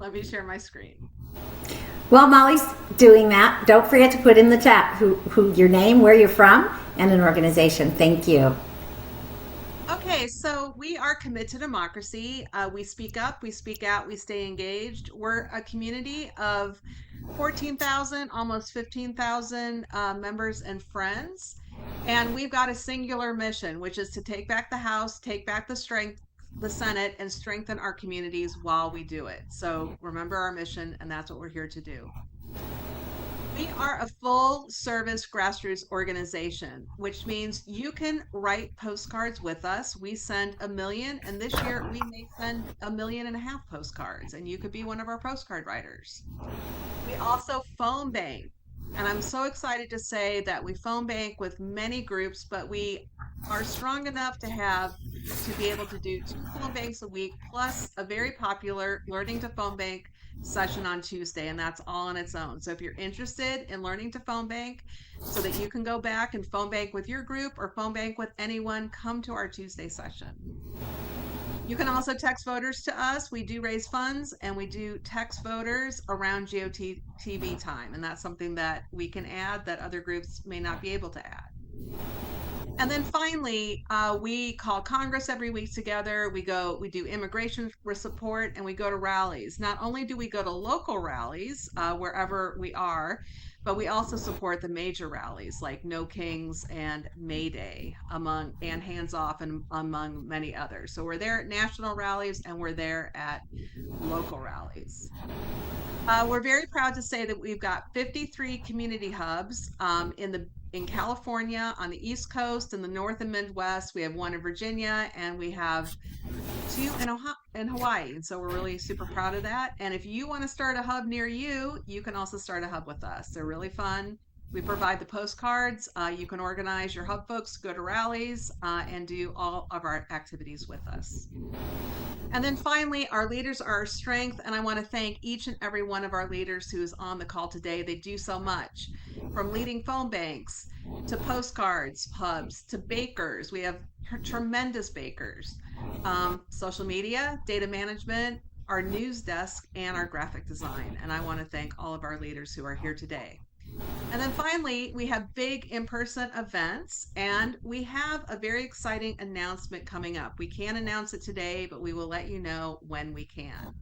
let me share my screen. While Molly's doing that, don't forget to put in the chat who your name, where you're from, and an organization. Thank you. Okay, so we are committed to democracy. We speak up, we speak out, we stay engaged. We're a community of 14,000, almost 15,000 members and friends. And we've got a singular mission, which is to take back the House, take back the Senate, and strengthen our communities while we do it. So remember our mission, and that's what we're here to do. We are a full service grassroots organization, which means you can write postcards with us. We send 1 million, and this year we may send 1.5 million postcards, and you could be one of our postcard writers. We also phone bank, and I'm so excited to say that we phone bank with many groups, but we are strong enough to be able to do 2 phone banks a week, plus a very popular learning to phone bank session on Tuesday, and that's all on its own. So if you're interested in learning to phone bank so that you can go back and phone bank with your group or phone bank with anyone, come to our Tuesday session. You can also text voters to us. We do raise funds, and we do text voters around GOTV time, and that's something that we can add that other groups may not be able to add. And then finally, we call Congress every week together. We do immigration support, and we go to rallies. Not only do we go to local rallies wherever we are, but we also support the major rallies like No Kings and May Day and Hands Off, and among many others. So we're there at national rallies, and we're there at local rallies. We're very proud to say that we've got 53 community hubs in California, on the East Coast, in the North and Midwest. We have one in Virginia, and we have 2 in Hawaii. And so we're really super proud of that. And if you want to start a hub near you, you can also start a hub with us. They're really fun. We provide the postcards. You can organize your hub folks, go to rallies, and do all of our activities with us. And then finally, our leaders are our strength, and I want to thank each and every one of our leaders who is on the call today. They do so much, from leading phone banks to postcards, hubs, to bakers. We have tremendous bakers, social media, data management, our news desk, and our graphic design. And I want to thank all of our leaders who are here today. And then finally, we have big in-person events, and we have a very exciting announcement coming up. We can't announce it today, but we will let you know when we can.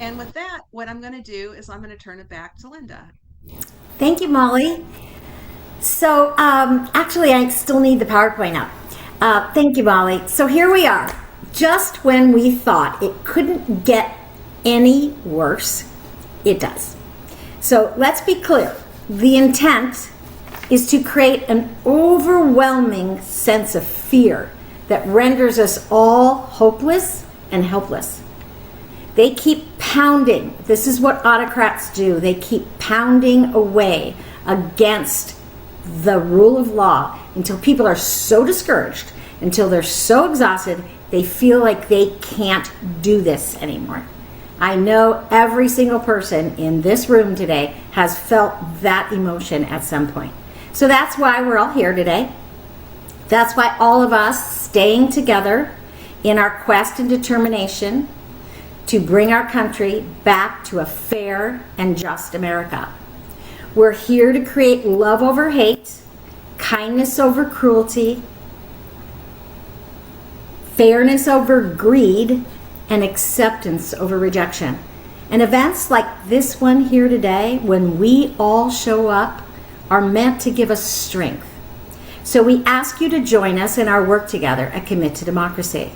And with that, what I'm going to do is I'm going to turn it back to Linda. Thank you, Molly. So actually, I still need the PowerPoint up. Thank you, Molly. So here we are. Just when we thought it couldn't get any worse, it does. So let's be clear. The intent is to create an overwhelming sense of fear that renders us all hopeless and helpless. They keep pounding. This is what autocrats do. They keep pounding away against the rule of law until people are so discouraged, until they're so exhausted, they feel like they can't do this anymore. I know every single person in this room today has felt that emotion at some point. So that's why we're all here today. That's why all of us staying together in our quest and determination to bring our country back to a fair and just America. We're here to create love over hate, kindness over cruelty, fairness over greed, and acceptance over rejection. And events like this one here today, when we all show up, are meant to give us strength. So we ask you to join us in our work together at Commit to Democracy.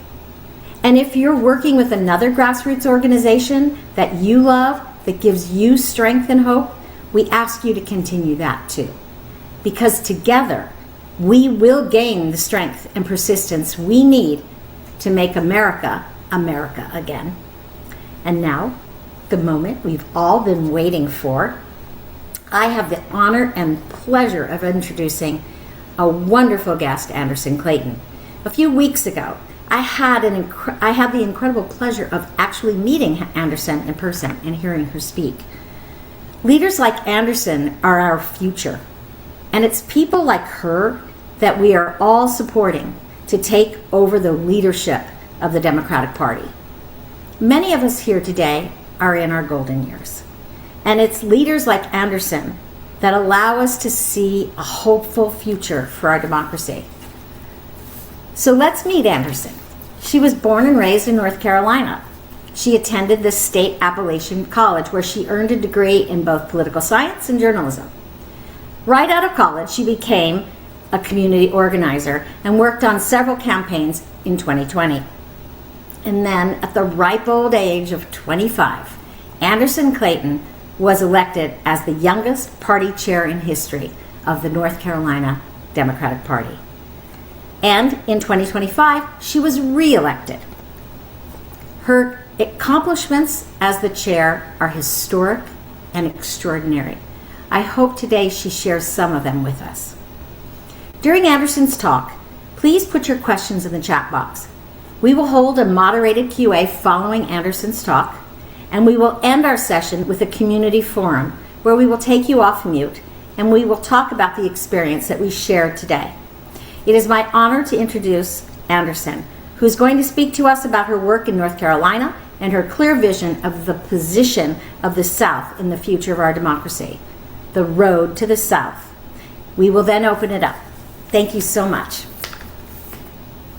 And if you're working with another grassroots organization that you love, that gives you strength and hope, we ask you to continue that too. Because together, we will gain the strength and persistence we need to make America America again. And now, the moment we've all been waiting for, I have the honor and pleasure of introducing a wonderful guest, Anderson Clayton. A few weeks ago, I had the incredible pleasure of actually meeting Anderson in person and hearing her speak. Leaders like Anderson are our future, and it's people like her that we are all supporting to take over the leadership of the Democratic Party. Many of us here today are in our golden years. And it's leaders like Anderson that allow us to see a hopeful future for our democracy. So let's meet Anderson. She was born and raised in North Carolina. She attended the State Appalachian College, where she earned a degree in both political science and journalism. Right out of college, she became a community organizer and worked on several campaigns in 2020. And then, at the ripe old age of 25, Anderson Clayton was elected as the youngest party chair in history of the North Carolina Democratic Party. And in 2025, she was re-elected. Her accomplishments as the chair are historic and extraordinary. I hope today she shares some of them with us. During Anderson's talk, please put your questions in the chat box. We will hold a moderated QA following Anderson's talk, and we will end our session with a community forum where we will take you off mute and we will talk about the experience that we shared today. It is my honor to introduce Anderson, who is going to speak to us about her work in North Carolina and her clear vision of the position of the South in the future of our democracy, the road to the South. We will then open it up. Thank you so much.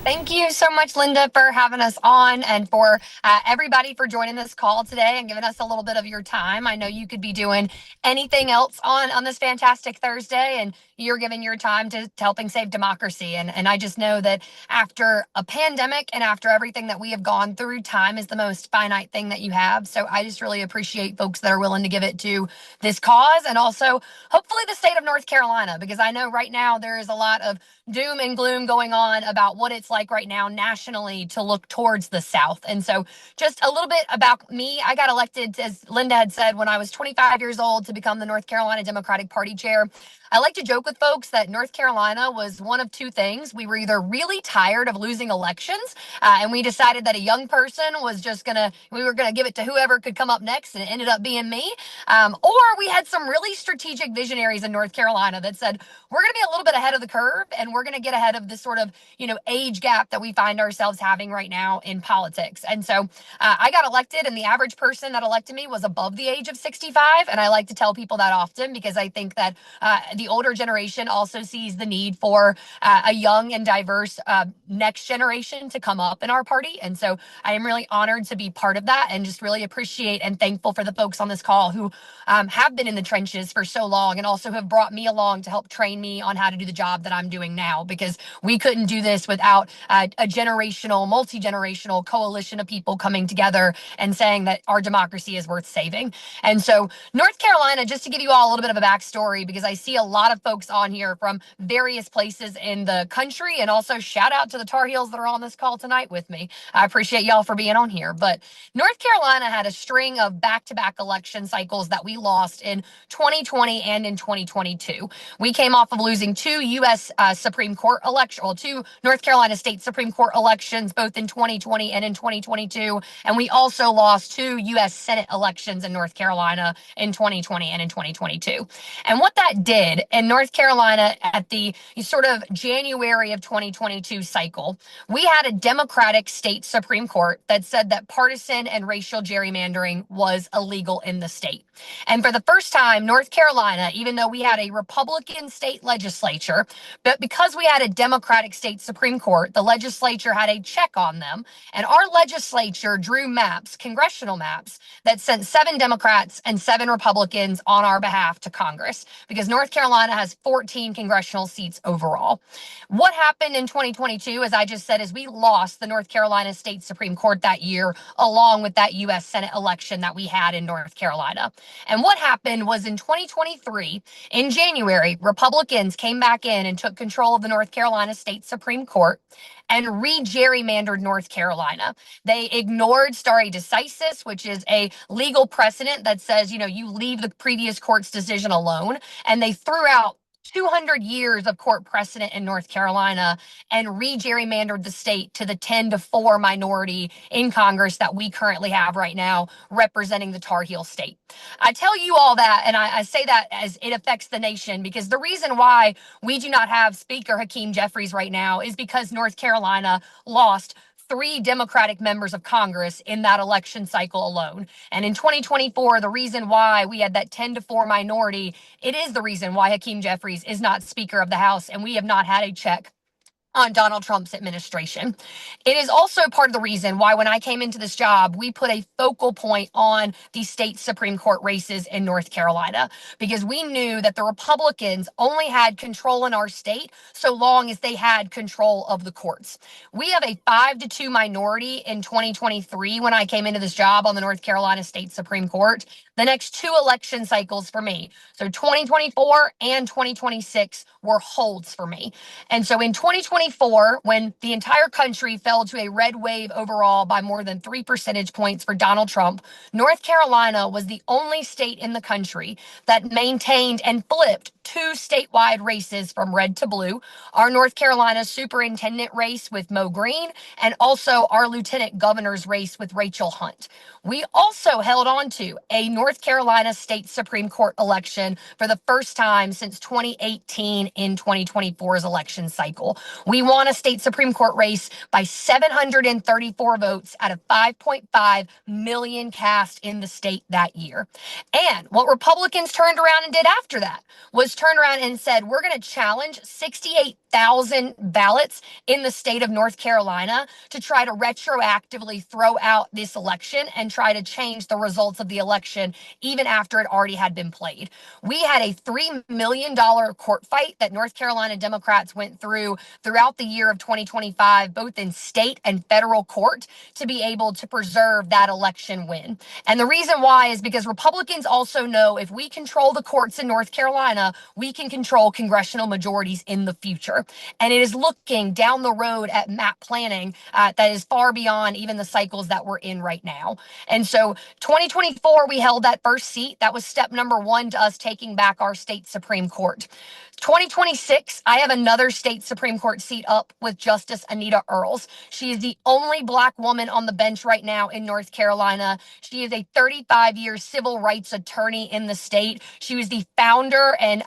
Thank you so much, Linda, for having us on, and for everybody for joining this call today and giving us a little bit of your time. I know you could be doing anything else on this fantastic Thursday, and you're giving your time to helping save democracy. And I just know that after a pandemic and after everything that we have gone through, time is the most finite thing that you have. So I just really appreciate folks that are willing to give it to this cause, and also hopefully the state of North Carolina, because I know right now there is a lot of doom and gloom going on about what it's like right now nationally to look towards the South. And so just a little bit about me. I got elected, as Linda had said, when I was 25 years old to become the North Carolina Democratic Party chair. I like to joke with folks that North Carolina was one of two things. We were either really tired of losing elections, and we decided that a young person was just we were gonna give it to whoever could come up next, and it ended up being me. Or we had some really strategic visionaries in North Carolina that said, we're gonna be a little bit ahead of the curve, and we're gonna get ahead of this sort of, age gap that we find ourselves having right now in politics. And so I got elected, and the average person that elected me was above the age of 65. And I like to tell people that often, because I think that the older generation also sees the need for a young and diverse next generation to come up in our party. And so I am really honored to be part of that, and just really appreciate and thankful for the folks on this call who have been in the trenches for so long, and also have brought me along to help train me on how to do the job that I'm doing now, because we couldn't do this without a generational, multi-generational coalition of people coming together and saying that our democracy is worth saving. And so North Carolina, just to give you all a little bit of a backstory, because I see a lot of folks on here from various places in the country, and also shout out to the Tar Heels that are on this call tonight with me. I appreciate y'all for being on here. But North Carolina had a string of back-to-back election cycles that we lost in 2020 and in 2022. We came off of losing two U.S. Supreme Court elections, well, two North Carolina State Supreme Court elections, both in 2020 and in 2022. And we also lost two U.S. Senate elections in North Carolina in 2020 and in 2022. And what that did in North Carolina at the sort of January of 2022 cycle, we had a Democratic state Supreme Court that said that partisan and racial gerrymandering was illegal in the state. And for the first time, North Carolina, even though we had a Republican state legislature, but because we had a Democratic state Supreme Court, the legislature had a check on them. And our legislature drew maps, congressional maps, that sent 7 Democrats and 7 Republicans on our behalf to Congress, because North Carolina has 14 congressional seats overall. What happened in 2022, as I just said, is we lost the North Carolina State Supreme Court that year, along with that U.S. Senate election that we had in North Carolina. And what happened was in 2023, in January, Republicans came back in and took control of the North Carolina State Supreme Court and re-gerrymandered North Carolina. They ignored stare decisis, which is a legal precedent that says, you leave the previous court's decision alone. And they threw out 200 years of court precedent in North Carolina and re-gerrymandered the state to the 10-4 minority in Congress that we currently have right now, representing the Tar Heel state. I tell you all that, and I say that as it affects the nation, because the reason why we do not have Speaker Hakeem Jeffries right now is because North Carolina lost 3 Democratic members of Congress in that election cycle alone. And in 2024, the reason why we had that 10-4 minority, it is the reason why Hakeem Jeffries is not Speaker of the House, and we have not had a check on Donald Trump's administration. It is also part of the reason why, when I came into this job, we put a focal point on the state Supreme Court races in North Carolina, because we knew that the Republicans only had control in our state so long as they had control of the courts. We have a 5-2 minority in 2023 when I came into this job on the North Carolina State Supreme Court. The next 2 election cycles for me, so 2024 and 2026, were holds for me. And so in 2024, when the entire country fell to a red wave overall by more than 3 percentage points for Donald Trump, North Carolina was the only state in the country that maintained and flipped 2 statewide races from red to blue: our North Carolina superintendent race with Mo Green, and also our lieutenant governor's race with Rachel Hunt. We also held on to a North Carolina State Supreme Court election for the first time since 2018 in 2024's election cycle. We won a state Supreme Court race by 734 votes out of 5.5 million cast in the state that year. And what Republicans turned around and did after that was turn around and said, we're going to challenge 68,000 ballots in the state of North Carolina to try to retroactively throw out this election and try to change the results of the election even after it already had been played. We had a $3 million court fight that North Carolina Democrats went through throughout the year of 2025, both in state and federal court, to be able to preserve that election win. And the reason why is because Republicans also know if we control the courts in North Carolina, we can control congressional majorities in the future. And it is looking down the road at map planning that is far beyond even the cycles that we're in right now. And so 2024, we held that first seat. That was step number 1 to us taking back our state Supreme Court. 2026, I have another state Supreme Court seat up with Justice Anita Earls. She is the only Black woman on the bench right now in North Carolina. She is a 35-year civil rights attorney in the state. She was the founder and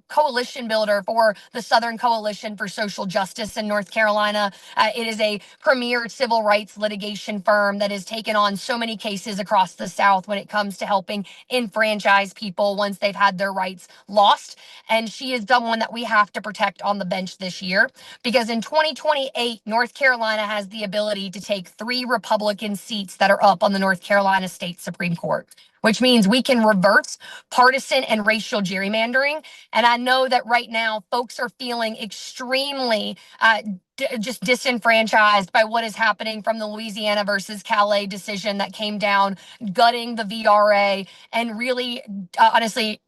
coalition builder for the Southern Coalition for Social Justice in North Carolina. It is a premier civil rights litigation firm that has taken on so many cases across the South when it comes to helping enfranchise people once they've had their rights lost. And she is someone that we have to protect on the bench this year, because in 2028, North Carolina has the ability to take 3 Republican seats that are up on the North Carolina State Supreme Court, which means we can reverse partisan and racial gerrymandering. And I know that right now folks are feeling extremely just disenfranchised by what is happening from the Louisiana versus Calais decision that came down, gutting the VRA, and really, honestly,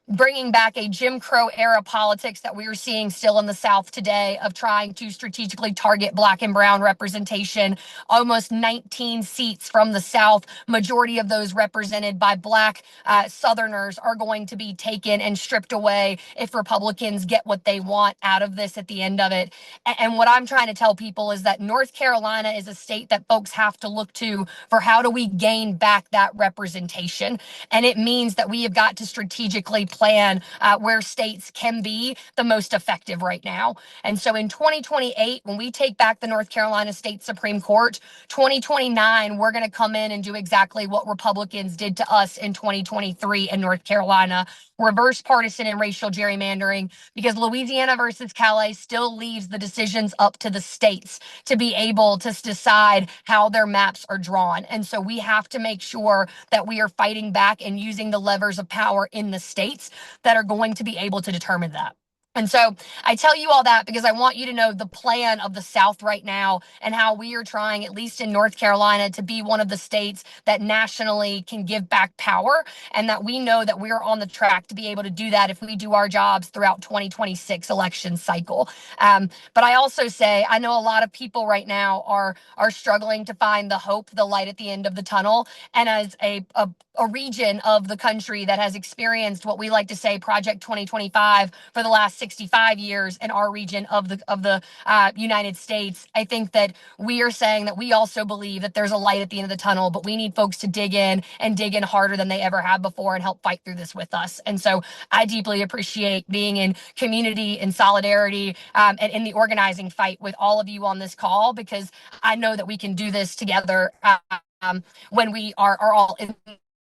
bringing back a Jim Crow era politics that we are seeing still in the South today of trying to strategically target Black and brown representation. Almost 19 seats from the South, majority of those represented by Black Southerners, are going to be taken and stripped away if Republicans get what they want out of this at the end of it. And what I'm trying to tell people is that North Carolina is a state that folks have to look to for how do we gain back that representation. And it means that we have got to strategically plan where states can be the most effective right now. And so in 2028, when we take back the North Carolina State Supreme Court, 2029, we're going to come in and do exactly what Republicans did to us in 2023 in North Carolina: reverse partisan and racial gerrymandering, because Louisiana versus Calais still leaves the decisions up to the states to be able to decide how their maps are drawn. And so we have to make sure that we are fighting back and using the levers of power in the states that are going to be able to determine that. And so I tell you all that because I want you to know the plan of the South right now and how we are trying, at least in North Carolina, to be one of the states that nationally can give back power, and that we know that we're on the track to be able to do that if we do our jobs throughout 2026 election cycle. But I also say, I know a lot of people right now are struggling to find the hope, the light at the end of the tunnel. And as a region of the country that has experienced what we like to say Project 2025 for the last 65 years in our region of the United States. I think that we are saying that we also believe that there's a light at the end of the tunnel, but we need folks to dig in and dig in harder than they ever have before and help fight through this with us. And so I deeply appreciate being in community and solidarity and in the organizing fight with all of you on this call, because I know that we can do this together when we are all in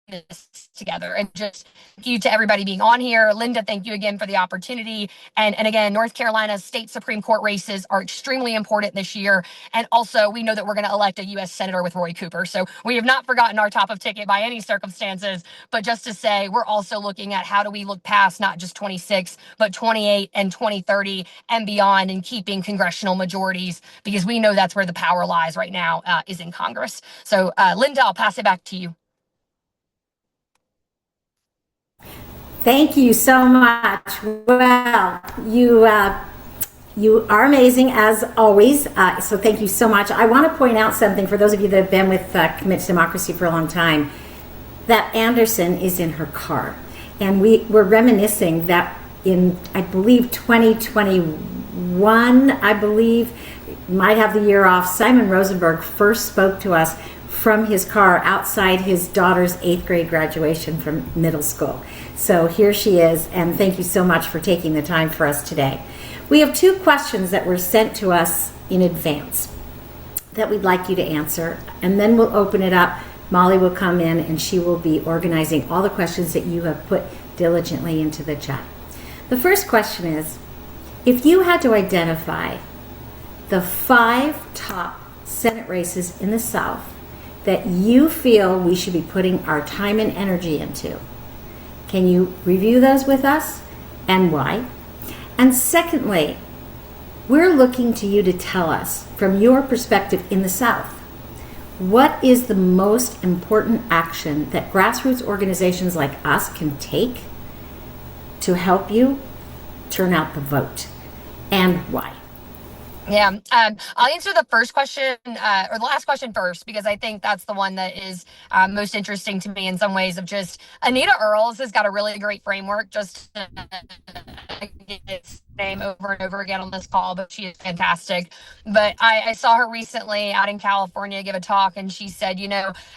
this together. And just thank you to everybody being on here. Linda, thank you again for the opportunity. And again, North Carolina's state Supreme Court races are extremely important this year. And also, we know that we're going to elect a U.S. Senator with Roy Cooper. So we have not forgotten our top of ticket by any circumstances. But just to say, we're also looking at how do we look past not just 26, but 28 and 2030 and beyond, and keeping congressional majorities, because we know that's where the power lies right now, is in Congress. So Linda, I'll pass it back to you. Thank you so much. Well, you are amazing as always. So thank you so much. I want to point out something for those of you that have been with Commit to Democracy for a long time. That Anderson is in her car, and we're reminiscing that in, I believe, 2021. I believe, might have the year off. Simon Rosenberg first spoke to us from his car outside his daughter's 8th grade graduation from middle school. So here she is, and thank you so much for taking the time for us today. We have 2 questions that were sent to us in advance that we'd like you to answer, and then we'll open it up. Molly will come in and she will be organizing all the questions that you have put diligently into the chat. The first question is, if you had to identify the 5 top Senate races in the South that you feel we should be putting our time and energy into, can you review those with us and why? And secondly, we're looking to you to tell us, from your perspective in the South, what is the most important action that grassroots organizations like us can take to help you turn out the vote, and why? Yeah, I'll answer the first question or the last question first, because I think that's the one that is most interesting to me in some ways. Of just, Anita Earls has got a really great framework, just to get its name over and over again on this call, but she is fantastic. But I saw her recently out in California give a talk, and she said,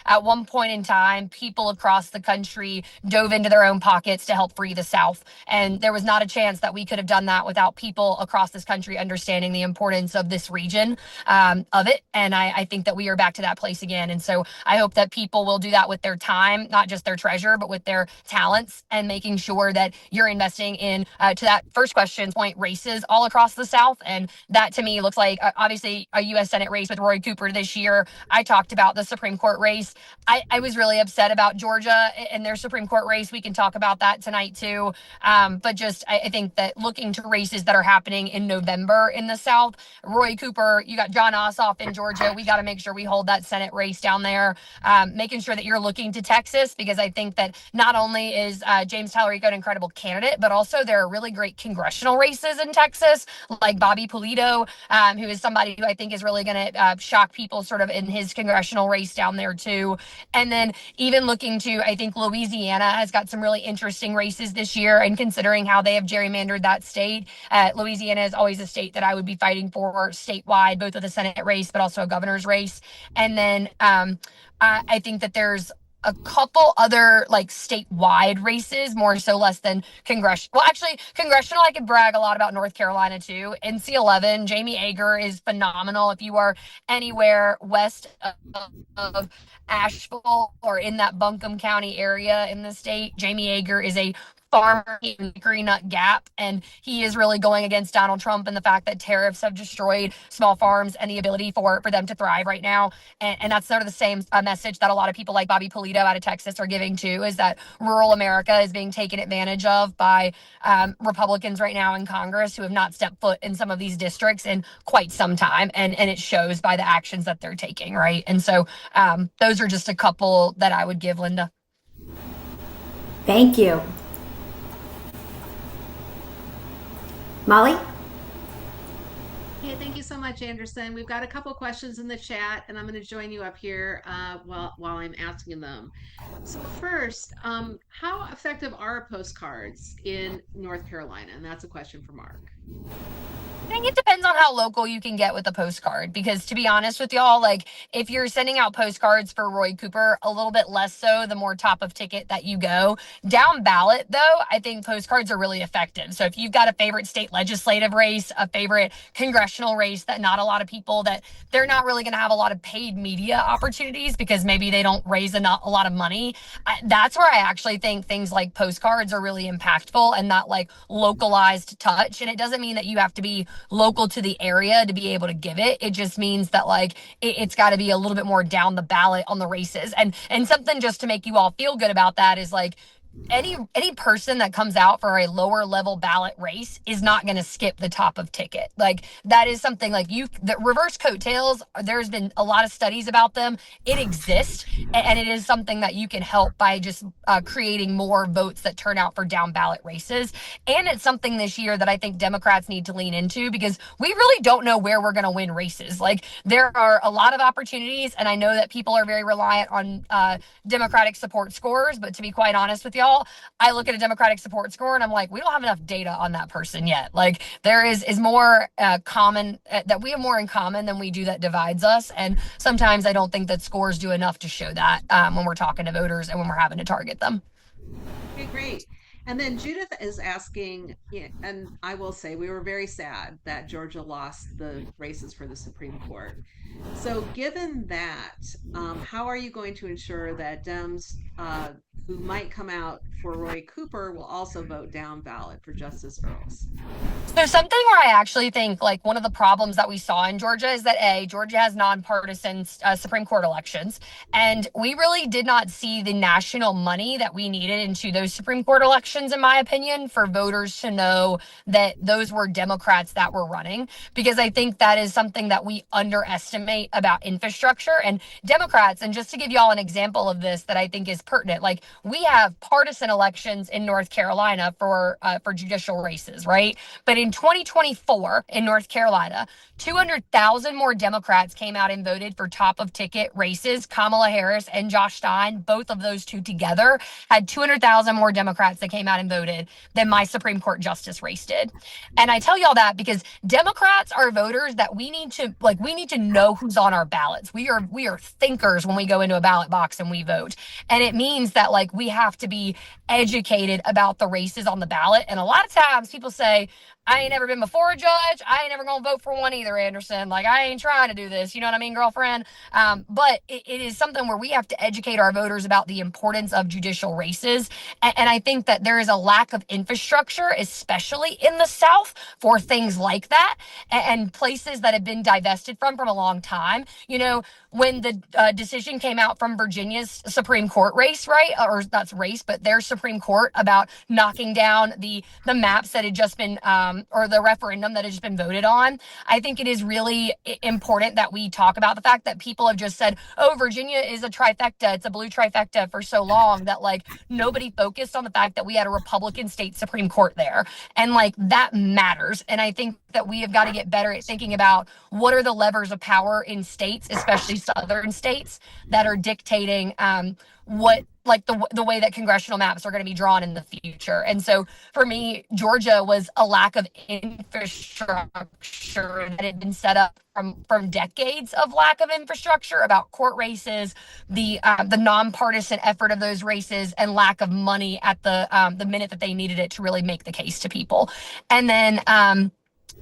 at one point in time, people across the country dove into their own pockets to help free the South. And there was not a chance that we could have done that without people across this country understanding the importance of this region, of it. And I think that we are back to that place again. And so I hope that people will do that with their time, not just their treasure, but with their talents, and making sure that you're investing in, to that first question's point, races all across the South. And that to me looks like, obviously, a U.S. Senate race with Roy Cooper this year. I talked about the Supreme Court race. I was really upset about Georgia and their Supreme Court race. We can talk about that tonight too. But just, I think that looking to races that are happening in November in the South, Roy Cooper, you got John Ossoff in Georgia. We got to make sure we hold that Senate race down there, making sure that you're looking to Texas, because I think that not only is James Talarico an incredible candidate, but also there are really great congressional races in Texas, like Bobby Pulido, who is somebody who I think is really going to shock people sort of in his congressional race down there too. And then even looking to, I think Louisiana has got some really interesting races this year, and considering how they have gerrymandered that state, Louisiana is always a state that I would be fighting for statewide, both with a Senate race, but also a governor's race. And then I think that there's a couple other like statewide races, more so less than congressional. Well, actually, congressional, I could brag a lot about North Carolina too. NC-11, Jamie Ager is phenomenal. If you are anywhere west of Asheville or in that Buncombe County area in the state, Jamie Ager is a farmer in Hickory Nut Gap, and he is really going against Donald Trump and the fact that tariffs have destroyed small farms and the ability for them to thrive right now. And that's sort of the same message that a lot of people like Bobby Pulido out of Texas are giving too, is that rural America is being taken advantage of by Republicans right now in Congress, who have not stepped foot in some of these districts in quite some time, and it shows by the actions that they're taking, right? And so those are just a couple that I would give, Linda. Thank you. Molly? Okay, thank you so much, Anderson. We've got a couple questions in the chat, and I'm going to join you up here while I'm asking them. So first, how effective are postcards in North Carolina? And that's a question for Mark. I think it depends on how local you can get with a postcard because to be honest with y'all, like if you're sending out postcards for Roy Cooper, a little bit less so the more top of ticket that you go. Down ballot though, I think postcards are really effective. So if you've got a favorite state legislative race, a favorite congressional race that not a lot of people that they're not really going to have a lot of paid media opportunities because maybe they don't raise a lot of money. That's where I actually think things like postcards are really impactful and not like localized touch. And it doesn't mean that you have to be local to the area to be able to give it. It just means that like it's got to be a little bit more down the ballot on the races. And something just to make you all feel good about that is like any person that comes out for a lower level ballot race is not going to skip the top of ticket. Like that is something like the reverse coattails, there's been a lot of studies about them. It exists and it is something that you can help by just creating more votes that turn out for down ballot races. And it's something this year that I think Democrats need to lean into because we really don't know where we're going to win races. Like there are a lot of opportunities and I know that people are very reliant on Democratic support scores, but to be quite honest with y'all, I look at a Democratic support score and I'm like, we don't have enough data on that person yet. Like there is more common that we have more in common than we do that divides us. And sometimes I don't think that scores do enough to show that when we're talking to voters and when we're having to target them. Okay, great. And then Judith is asking, yeah, and I will say we were very sad that Georgia lost the races for the Supreme Court. So, given that, how are you going to ensure that Dems who might come out for Roy Cooper will also vote down ballot for Justice Earls? So something where I actually think like one of the problems that we saw in Georgia is that Georgia has nonpartisan Supreme Court elections, and we really did not see the national money that we needed into those Supreme Court elections, in my opinion, for voters to know that those were Democrats that were running. Because I think that is something that we underestimate about infrastructure and Democrats. And just to give y'all an example of this that I think is pertinent, like we have partisan elections in North Carolina for judicial races, right? But in 2024 in North Carolina, 200,000 more Democrats came out and voted for top of ticket races. Kamala Harris and Josh Stein, both of those two together, had 200,000 more Democrats that came out and voted than my Supreme Court justice race did. And I tell y'all that because Democrats are voters that we need to know who's on our ballots. We are thinkers when we go into a ballot box and we vote. And it means that like we have to be educated about the races on the ballot. And a lot of times people say, I ain't never been before a judge. I ain't never gonna vote for one either, Anderson. Like I ain't trying to do this. You know what I mean, girlfriend? But it is something where we have to educate our voters about the importance of judicial races. And I think that there is a lack of infrastructure, especially in the South, for things like that and places that have been divested from a long time. You know, when the decision came out from Virginia's Supreme Court race, right? Or not race, but their Supreme Court about knocking down the maps that had just been or the referendum that has just been voted on. I think it is really important that we talk about the fact that people have just said, oh, Virginia is a trifecta. It's a blue trifecta for so long that like nobody focused on the fact that we had a Republican state Supreme Court there. And like that matters. And I think that we have got to get better at thinking about what are the levers of power in states, especially southern states, that are dictating what like the way that congressional maps are going to be drawn in the future. And so for me, Georgia was a lack of infrastructure that had been set up from decades of lack of infrastructure about court races, the nonpartisan effort of those races, and lack of money at the minute that they needed it to really make the case to people. And then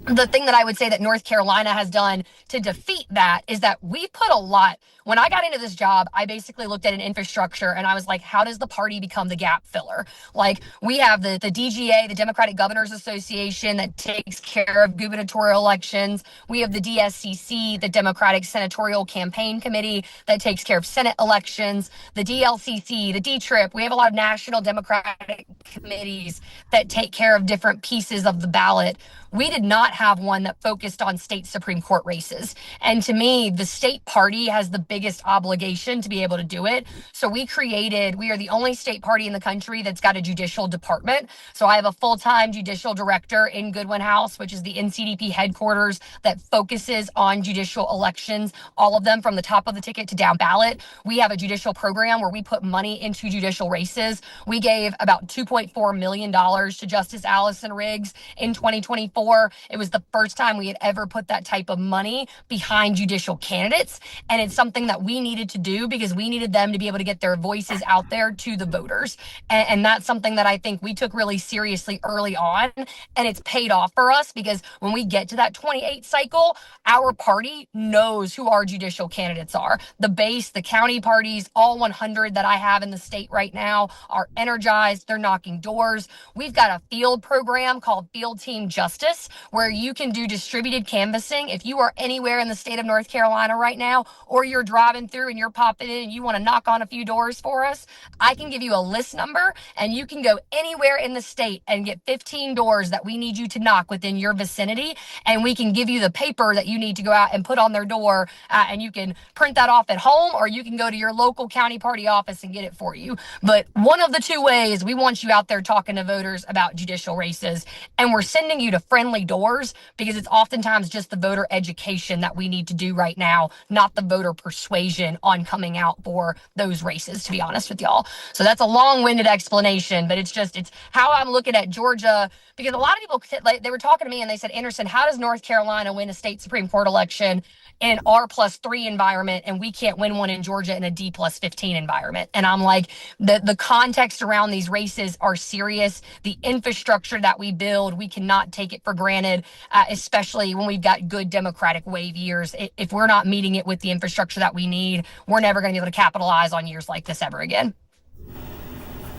the thing that I would say that North Carolina has done to defeat that is that we put a lot. When I got into this job, I basically looked at an infrastructure and I was like, how does the party become the gap filler? Like we have the DGA, the Democratic Governors Association, that takes care of gubernatorial elections. We have the DSCC, the Democratic Senatorial Campaign Committee, that takes care of Senate elections, the DLCC, the D-TRIP. We have a lot of national Democratic committees that take care of different pieces of the ballot. we did not have one that focused on state Supreme Court races. And to me, the state party has the biggest obligation to be able to do it. So we are the only state party in the country that's got a judicial department. So I have a full-time judicial director in Goodwin House, which is the NCDP headquarters that focuses on judicial elections, all of them from the top of the ticket to down ballot. We have a judicial program where we put money into judicial races. We gave about $2.4 million to Justice Allison Riggs in 2024. It was the first time we had ever put that type of money behind judicial candidates. And it's something that we needed to do because we needed them to be able to get their voices out there to the voters. And that's something that I think we took really seriously early on. And it's paid off for us because when we get to that 28 cycle, our party knows who our judicial candidates are. The base, the county parties, all 100 that I have in the state right now are energized. They're knocking doors. We've got a field program called Field Team Justice where you can do distributed canvassing. If you are anywhere in the state of North Carolina right now, or you're driving through and you're popping in and you want to knock on a few doors for us, I can give you a list number and you can go anywhere in the state and get 15 doors that we need you to knock within your vicinity. And we can give you the paper that you need to go out and put on their door. And you can print that off at home, or you can go to your local county party office and get it for you. But one of the two ways, we want you out there talking to voters about judicial races. And we're sending you to friendly doors because it's oftentimes just the voter education that we need to do right now, not the voter persuasion on coming out for those races, to be honest with y'all. So that's a long-winded explanation, but it's how I'm looking at Georgia, because a lot of people, like, they were talking to me and they said, Anderson, how does North Carolina win a state Supreme Court election in an R+3 environment and we can't win one in Georgia in a D+15 environment? And I'm like, the context around these races are serious. The infrastructure that we build, we cannot take it for granted, especially when we've got good Democratic wave years. If we're not meeting it with the infrastructure that we need, we're never going to be able to capitalize on years like this ever again.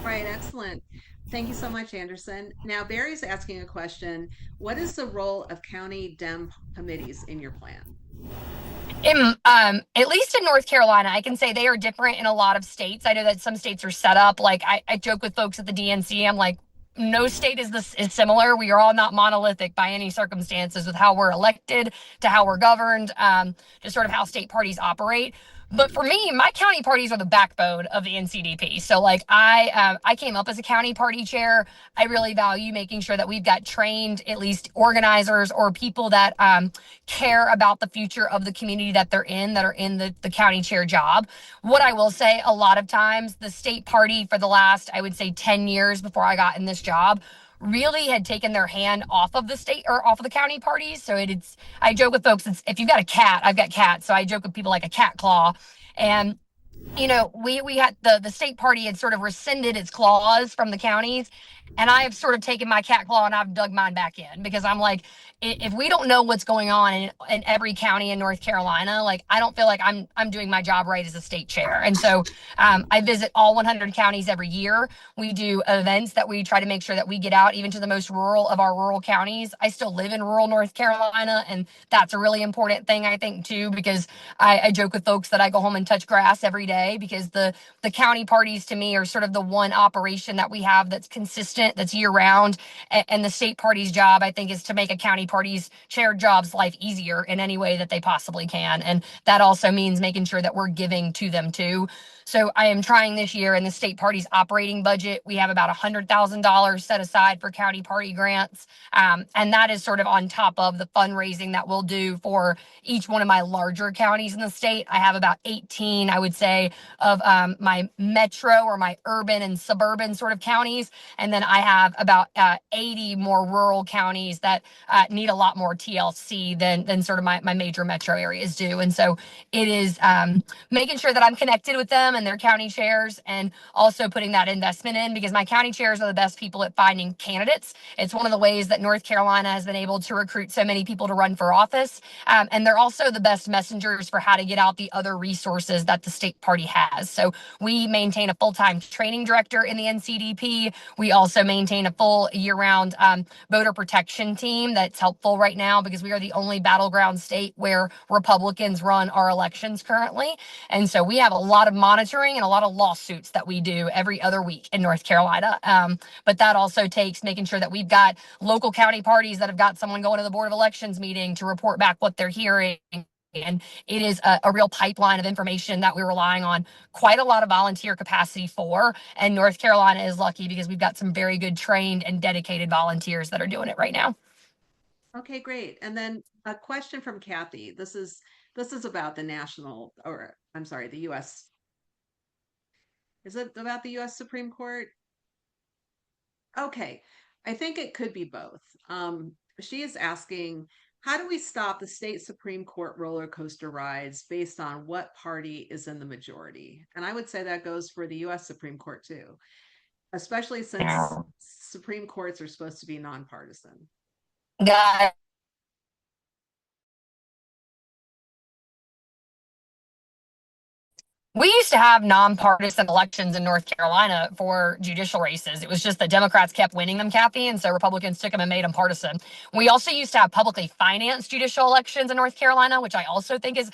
Right, excellent. Thank you so much, Anderson. Now, Barry's asking a question. What is the role of county Dem committees in your plan? At least in North Carolina, I can say they are different in a lot of states. I know that some states are set up. Like I joke with folks at the DNC. I'm like, no state is similar. We are all not monolithic by any circumstances with how we're elected to how we're governed, just sort of how state parties operate. But for me, my county parties are the backbone of the NCDP. So like I came up as a county party chair. I really value making sure that we've got trained at least organizers or people that care about the future of the community that they're in, that are in the county chair job. What I will say, a lot of times the state party for the last, I would say 10 years before I got in this job, really had taken their hand off of the state or off of the county parties. So I joke with folks, if you've got a cat, I've got cats. So I joke with people like a cat claw. And we had the state party had sort of rescinded its claws from the counties. And I have sort of taken my cat claw and I've dug mine back in because I'm like, if we don't know what's going on in every county in North Carolina, like I don't feel like I'm doing my job right as a state chair. And so I visit all 100 counties every year. We do events that we try to make sure that we get out even to the most rural of our rural counties. I still live in rural North Carolina, and that's a really important thing, I think, too, because I joke with folks that I go home and touch grass every day because the county parties to me are sort of the one operation that we have that's consistent, that's year round. And the state party's job, I think, is to make a county party's chair job's life easier in any way that they possibly can. And that also means making sure that we're giving to them too. So I am trying this year in the state party's operating budget. We have about $100,000 set aside for county party grants. And that is sort of on top of the fundraising that we'll do for each one of my larger counties in the state. I have about 18, I would say, of my metro or my urban and suburban sort of counties. And then I have about 80 more rural counties that need a lot more TLC than sort of my major metro areas do. And so it is making sure that I'm connected with them and their county chairs, and also putting that investment in because my county chairs are the best people at finding candidates. It's one of the ways that North Carolina has been able to recruit so many people to run for office. And they're also the best messengers for how to get out the other resources that the state party has. So we maintain a full-time training director in the NCDP. We also also maintain a full year-round voter protection team that's helpful right now because we are the only battleground state where Republicans run our elections currently. And so we have a lot of monitoring and a lot of lawsuits that we do every other week in North Carolina. But that also takes making sure that we've got local county parties that have got someone going to the Board of Elections meeting to report back what they're hearing. And it is a real pipeline of information that we're relying on quite a lot of volunteer capacity for. And North Carolina is lucky because we've got some very good trained and dedicated volunteers that are doing it right now. Okay, great. And then a question from Kathy. This is about the national, or I'm sorry, the US. Is it about the US Supreme Court? Okay. I think it could be both. She is asking, how do we stop the state Supreme Court roller coaster rides based on what party is in the majority? And I would say that goes for the US Supreme Court too, especially since Yeah. Supreme Courts are supposed to be nonpartisan. God, we used to have nonpartisan elections in North Carolina for judicial races. It was just that Democrats kept winning them, Kathy, and so Republicans took them and made them partisan. We also used to have publicly financed judicial elections in North Carolina, which I also think is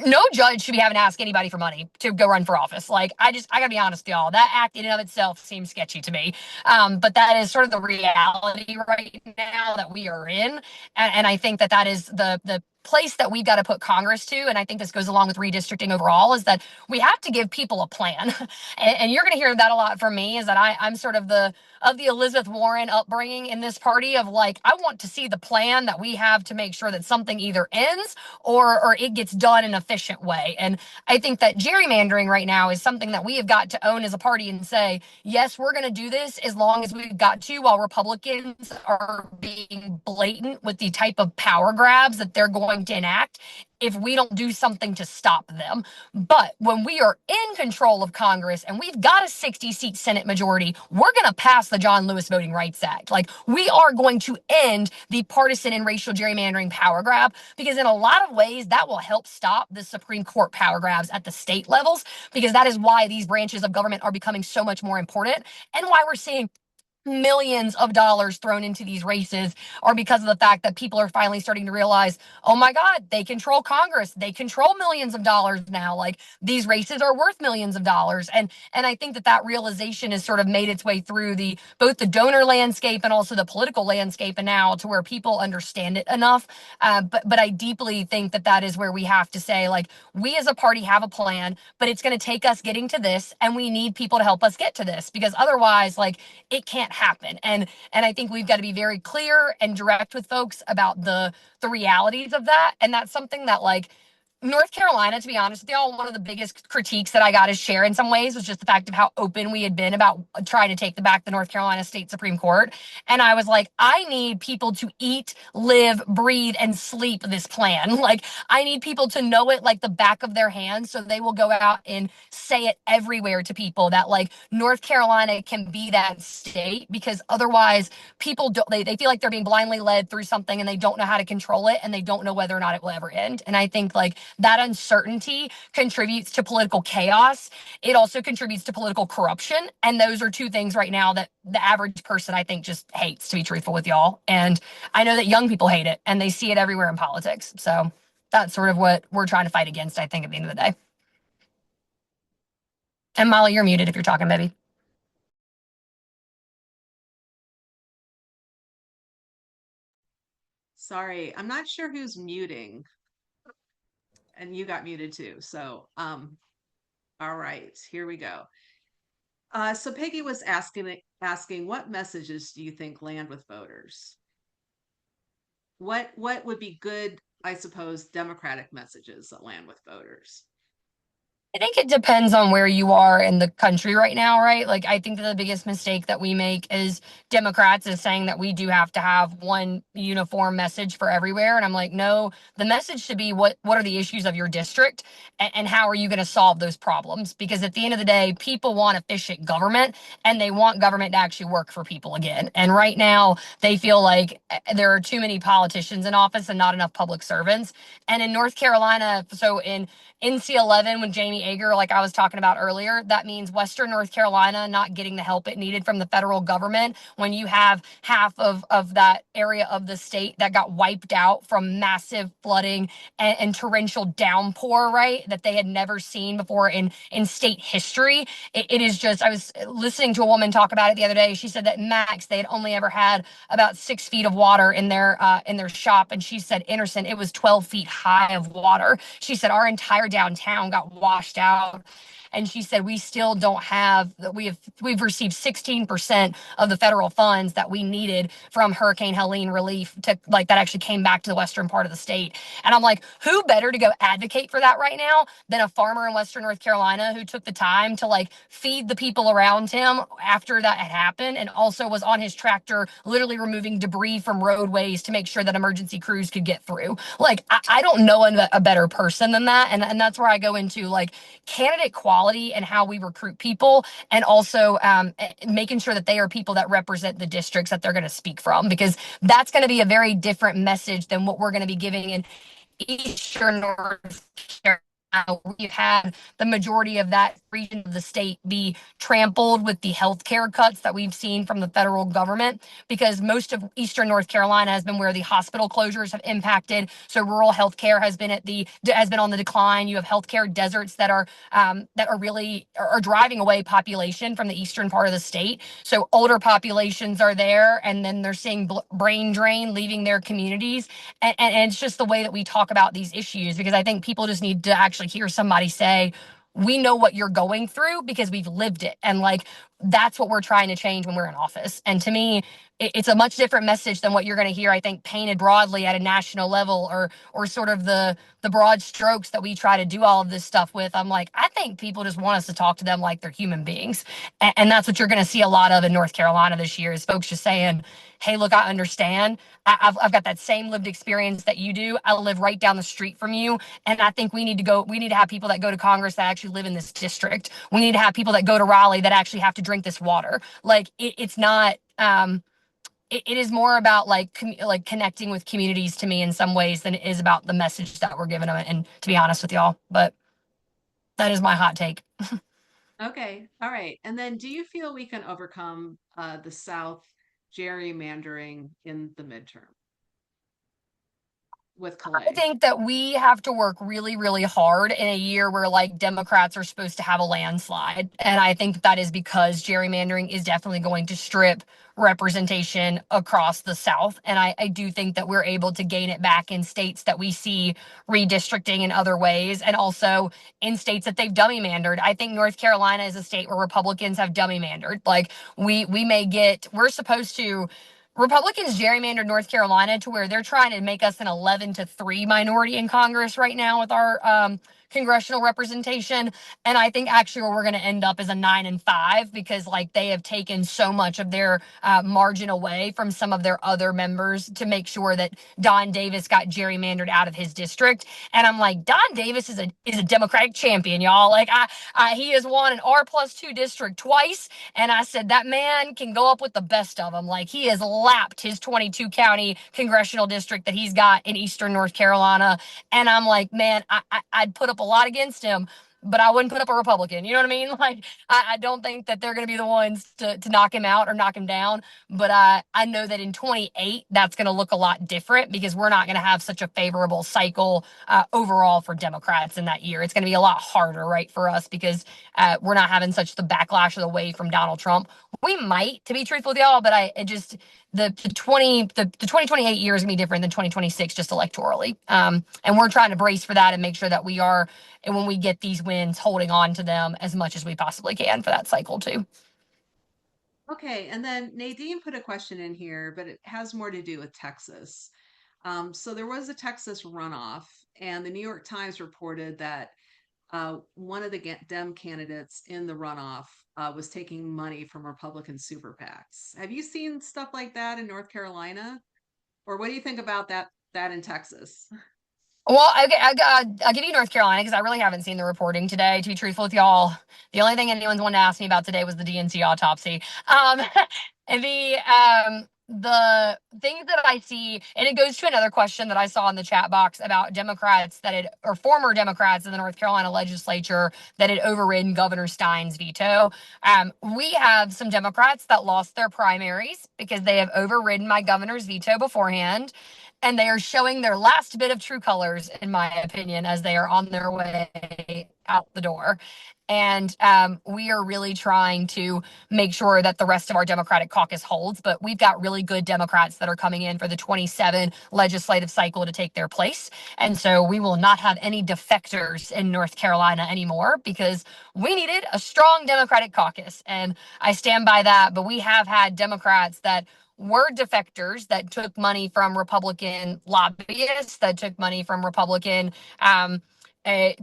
no judge should be having to ask anybody for money to go run for office. Like, I gotta be honest, y'all, that act in and of itself seems sketchy to me. But that is sort of the reality right now that we are in, and I think that that is the place that we've got to put Congress to, and I think this goes along with redistricting overall, is that we have to give people a plan. And you're going to hear that a lot from me, is that I'm sort of the Elizabeth Warren upbringing in this party of like, I want to see the plan that we have to make sure that something either ends or it gets done in an efficient way. And I think that gerrymandering right now is something that we have got to own as a party and say, yes, we're going to do this as long as we've got to, while Republicans are being blatant with the type of power grabs that they're going to enact if we don't do something to stop them. But when we are in control of Congress and we've got a 60-seat Senate majority, we're going to pass the John Lewis Voting Rights Act. Like, we are going to end the partisan and racial gerrymandering power grab, because in a lot of ways that will help stop the Supreme Court power grabs at the state levels, because that is why these branches of government are becoming so much more important, and why we're seeing millions of dollars thrown into these races, or because of the fact that people are finally starting to realize, oh my God, they control Congress. They control millions of dollars now. Like, these races are worth millions of dollars. And I think that that realization has sort of made its way through the both the donor landscape and also the political landscape, and now to where people understand it enough. But I deeply think that that is where we have to say, like, we as a party have a plan, but it's going to take us getting to this, and we need people to help us get to this, because otherwise, like, it can't happen. And I think we've got to be very clear and direct with folks about the realities of that. And that's something that, like, North Carolina, to be honest with y'all, one of the biggest critiques that I got to share in some ways was just the fact of how open we had been about trying to take back the North Carolina State Supreme Court. And I was like, I need people to eat, live, breathe, and sleep this plan. Like, I need people to know it like the back of their hands, so they will go out and say it everywhere to people that, like, North Carolina can be that state, because otherwise people don't, they feel like they're being blindly led through something, and they don't know how to control it, and they don't know whether or not it will ever end. And I think, like, that uncertainty contributes to political chaos. It also contributes to political corruption. And those are two things right now that the average person, I think, just hates, to be truthful with y'all. And I know that young people hate it, and they see it everywhere in politics. So that's sort of what we're trying to fight against, I think, at the end of the day. And Molly, you're muted if you're talking, baby. Sorry, I'm not sure who's muting, and you got muted too. So, all right, here we go. So Peggy was asking what messages do you think land with voters? What would be good, I suppose, democratic messages that land with voters? I think it depends on where you are in the country right now, right? Like, I think that the biggest mistake that we make as Democrats is saying that we do have to have one uniform message for everywhere. And I'm like, no, the message should be what are the issues of your district, and how are you going to solve those problems? Because at the end of the day, people want efficient government, and they want government to actually work for people again. And right now, they feel like there are too many politicians in office and not enough public servants. And in North Carolina, so in NC 11, when Jamie acre, like I was talking about earlier, that means Western North Carolina not getting the help it needed from the federal government when you have half of that area of the state that got wiped out from massive flooding and torrential downpour, right? That they had never seen before in state history. It is just, I was listening to a woman talk about it the other day. She said that max, they had only ever had about 6 feet of water in their shop. And she said, Anderson, it was 12 feet high of water. She said, our entire downtown got washed out. And she said, we still don't have, we've received 16% of the federal funds that we needed from Hurricane Helene relief to like that actually came back to the western part of the state. And I'm like, who better to go advocate for that right now than a farmer in Western North Carolina who took the time to like feed the people around him after that had happened and also was on his tractor literally removing debris from roadways to make sure that emergency crews could get through. Like, I don't know a better person than that. And that's where I go into like candidate quality and how we recruit people, and also making sure that they are people that represent the districts that they're going to speak from, because that's going to be a very different message than what we're going to be giving in Eastern North Carolina. We've had the majority of that region of the state be trampled with the healthcare cuts that we've seen from the federal government, because most of Eastern North Carolina has been where the hospital closures have impacted. So rural healthcare has been on the decline. You have healthcare deserts that are really are driving away population from the eastern part of the state. So older populations are there, and then they're seeing brain drain leaving their communities, and it's just the way that we talk about these issues, because I think people just need to actually hear somebody say, we know what you're going through because we've lived it. And like, that's what we're trying to change when we're in office. And to me, it's a much different message than what you're going to hear, I think, painted broadly at a national level, or sort of the broad strokes that we try to do all of this stuff with. I'm like, I think people just want us to talk to them like they're human beings. And that's what you're going to see a lot of in North Carolina this year, is folks just saying, hey, look, I understand. I've got that same lived experience that you do. I live right down the street from you. And I think we need to have people that go to Congress that actually live in this district. We need to have people that go to Raleigh that actually have to drink this water. Like, it's not, it is more about like connecting with communities to me in some ways than it is about the message that we're giving them. And to be honest with y'all, but that is my hot take. Okay, all right. And then do you feel we can overcome the South gerrymandering in the midterm with I Calais? think that we have to work really, really hard in a year where like Democrats are supposed to have a landslide. And I think that is because gerrymandering is definitely going to strip representation across the South. And I do think that we're able to gain it back in states that we see redistricting in other ways, and also in states that they've dummy mandered. I think North Carolina is a state where Republicans have dummy mandered. Like, we're supposed to Republicans gerrymandered North Carolina to where they're trying to make us an 11-3 minority in Congress right now with our congressional representation. And I think actually where we're going to end up is a 9-5, because like they have taken so much of their margin away from some of their other members to make sure that Don Davis got gerrymandered out of his district. And I'm like, Don Davis is a Democratic champion, y'all. Like, he has won an R+2 district twice. And I said, that man can go up with the best of them. Like, he has lapped his 22 county congressional district that he's got in Eastern North Carolina. And I'm like, man, I'd put up a lot against him, but I wouldn't put up a Republican. You know what I mean? Like, I don't think that they're going to be the ones to knock him out or knock him down. But I know that in 28, that's going to look a lot different, because we're not going to have such a favorable cycle overall for Democrats in that year. It's going to be a lot harder, right, for us, because we're not having such the backlash of the wave from Donald Trump. We might, to be truthful with y'all, but the 2028 year is gonna be different than 2026 just electorally. And we're trying to brace for that and make sure that we are, and when we get these wins, holding on to them as much as we possibly can for that cycle too. Okay, and then Nadine put a question in here, but it has more to do with Texas. So there was a Texas runoff, and the New York Times reported that one of the Dem candidates in the runoff was taking money from Republican super PACs. Have you seen stuff like that in North Carolina, or what do you think about that in Texas? Well, I'll give you North Carolina because I really haven't seen the reporting today. To be truthful with y'all, the only thing anyone's wanted to ask me about today was the DNC autopsy. The the things that I see, and it goes to another question that I saw in the chat box about Democrats that had, or former Democrats in the North Carolina legislature that had overridden Governor Stein's veto. We have some Democrats that lost their primaries because they have overridden my governor's veto beforehand. And they are showing their last bit of true colors, in my opinion, as they are on their way out the door. And we are really trying to make sure that the rest of our Democratic caucus holds. But we've got really good Democrats that are coming in for the 27 legislative cycle to take their place. And so we will not have any defectors in North Carolina anymore because we needed a strong Democratic caucus. And I stand by that. But we have had Democrats that were defectors that took money from Republican lobbyists, that took money from Republican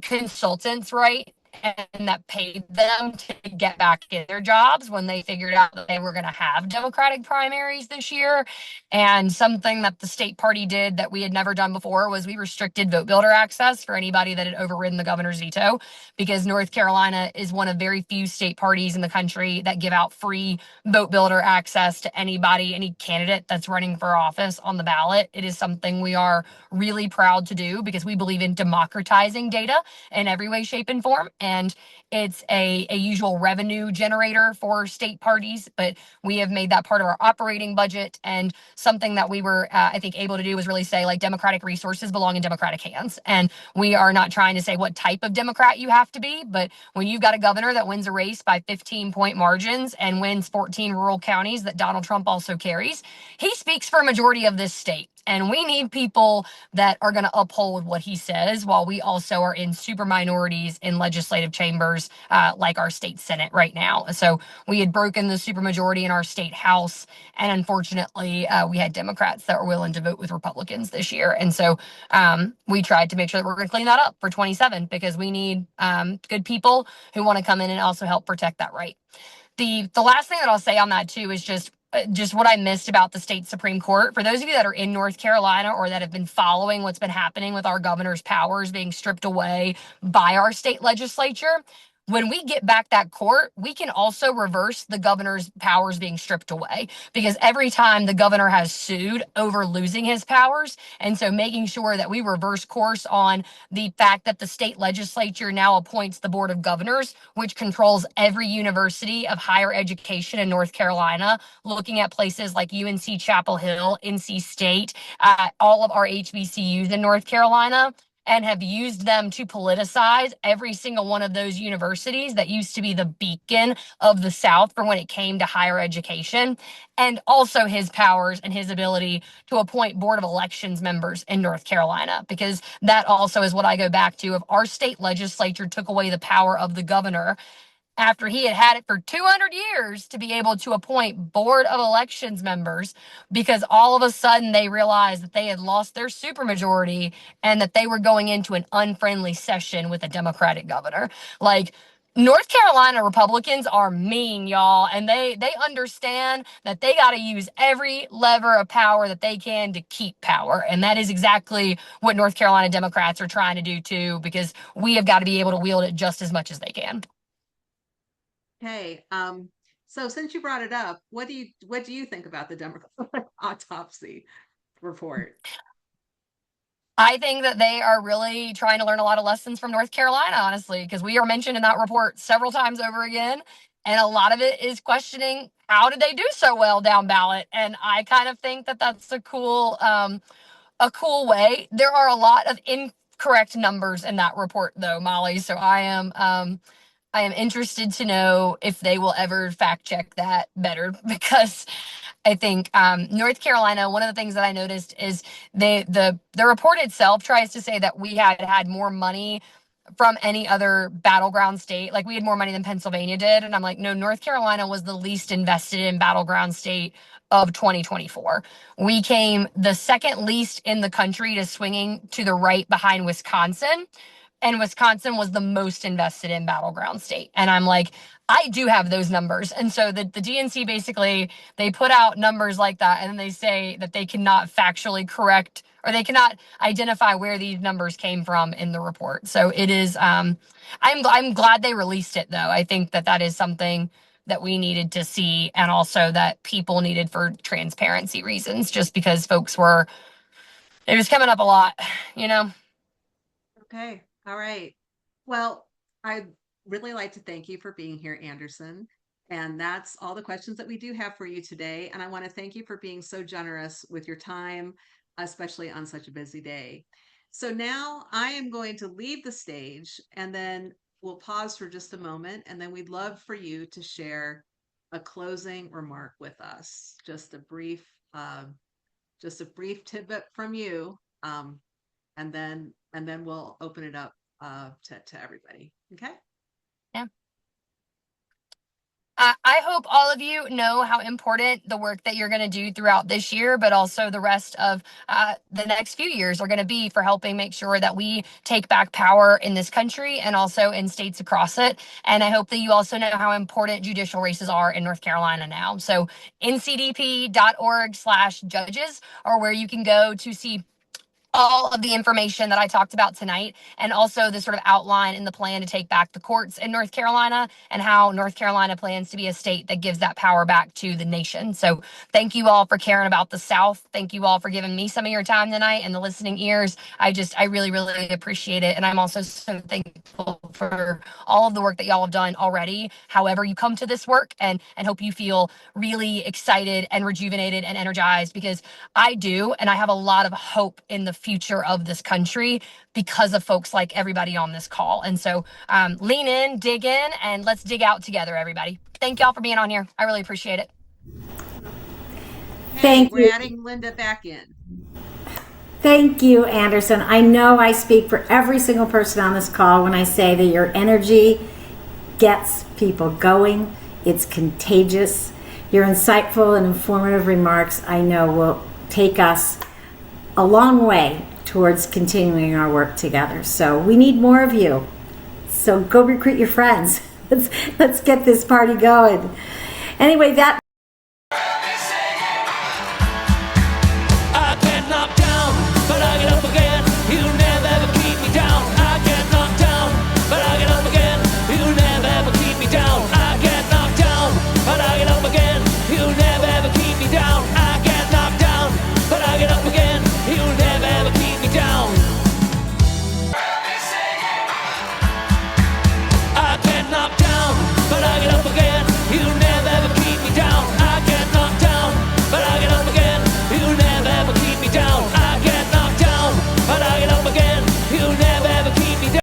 consultants, right? And that paid them to get back in their jobs when they figured out that they were going to have Democratic primaries this year. And something that the state party did that we had never done before was we restricted vote builder access for anybody that had overridden the governor's veto, because North Carolina is one of very few state parties in the country that give out free vote builder access to anybody, any candidate that's running for office on the ballot. It is something we are really proud to do because we believe in democratizing data in every way, shape, and form. And it's a usual revenue generator for state parties, but we have made that part of our operating budget. And something that we were, I think, able to do was really say, like, democratic resources belong in democratic hands. And we are not trying to say what type of Democrat you have to be, but when you've got a governor that wins a race by 15-point margins and wins 14 rural counties that Donald Trump also carries, he speaks for a majority of this state. And we need people that are going to uphold what he says while we also are in super minorities in legislative chambers, like our state Senate right now. So we had broken the supermajority in our state House. And unfortunately, we had Democrats that were willing to vote with Republicans this year. And so we tried to make sure that we're going to clean that up for 27 because we need good people who want to come in and also help protect that right. The last thing that I'll say on that too is just what I missed about the state Supreme Court. For those of you that are in North Carolina or that have been following what's been happening with our governor's powers being stripped away by our state legislature, when we get back that court, we can also reverse the governor's powers being stripped away, because every time the governor has sued over losing his powers. And so making sure that we reverse course on the fact that the state legislature now appoints the board of governors, which controls every university of higher education in North Carolina, looking at places like UNC Chapel Hill, NC State, all of our HBCUs in North Carolina, and have used them to politicize every single one of those universities that used to be the beacon of the South for when it came to higher education, and also his powers and his ability to appoint Board of Elections members in North Carolina, because that also is what I go back to. If our state legislature took away the power of the governor after he had had it for 200 years to be able to appoint Board of Elections members, because all of a sudden they realized that they had lost their supermajority and that they were going into an unfriendly session with a Democratic governor. Like, North Carolina Republicans are mean, y'all, and they understand that they got to use every lever of power that they can to keep power. And that is exactly what North Carolina Democrats are trying to do too, because we have got to be able to wield it just as much as they can. Okay. So since you brought it up, what do you think about the Democratic autopsy report? I think that they are really trying to learn a lot of lessons from North Carolina, honestly, because we are mentioned in that report several times over again. And a lot of it is questioning, how did they do so well down ballot? And I kind of think that that's a cool way. There are a lot of incorrect numbers in that report, though, Molly. So I am interested to know if they will ever fact check that better, because I think North Carolina, one of the things that I noticed is the report itself tries to say that we had more money from any other battleground state. Like, we had more money than Pennsylvania did. And I'm like, no, North Carolina was the least invested in battleground state of 2024. We came the second least in the country to swinging to the right behind Wisconsin. And Wisconsin was the most invested in battleground state. And I'm like, I do have those numbers. And so the DNC basically, they put out numbers like that, and then they say that they cannot factually correct, or they cannot identify where these numbers came from in the report. So it is, I'm glad they released it, though. I think that is something that we needed to see, and also that people needed for transparency reasons, just because folks were, it was coming up a lot, you know? Okay. All right. Well, I'd really like to thank you for being here, Anderson. And that's all the questions that we do have for you today. And I want to thank you for being so generous with your time, especially on such a busy day. So now I am going to leave the stage and then we'll pause for just a moment. And then we'd love for you to share a closing remark with us. Just a brief tidbit from you. And then we'll open it up to everybody. Okay. Yeah. I hope all of you know how important the work that you're going to do throughout this year, but also the rest of the next few years are going to be for helping make sure that we take back power in this country and also in states across it. And I hope that you also know how important judicial races are in North Carolina now. So ncdp.org/judges are where you can go to see all of the information that I talked about tonight, and also the sort of outline in the plan to take back the courts in North Carolina, and how North Carolina plans to be a state that gives that power back to the nation. So thank you all for caring about the South. Thank you all for giving me some of your time tonight and the listening ears. I really, really appreciate it. And I'm also so thankful for all of the work that y'all have done already, however you come to this work, and hope you feel really excited and rejuvenated and energized, because I do, and I have a lot of hope in the future of this country because of folks like everybody on this call. And so lean in, dig in, and let's dig out together, everybody. Thank y'all for being on here. I really appreciate it. Hey, Thank we're you. adding Linda back in. Thank you, Anderson. I know I speak for every single person on this call when I say that your energy gets people going. It's contagious. Your insightful and informative remarks, I know, will take us a long way towards continuing our work together. So we need more of you. So go recruit your friends. Let's get this party going. Anyway, that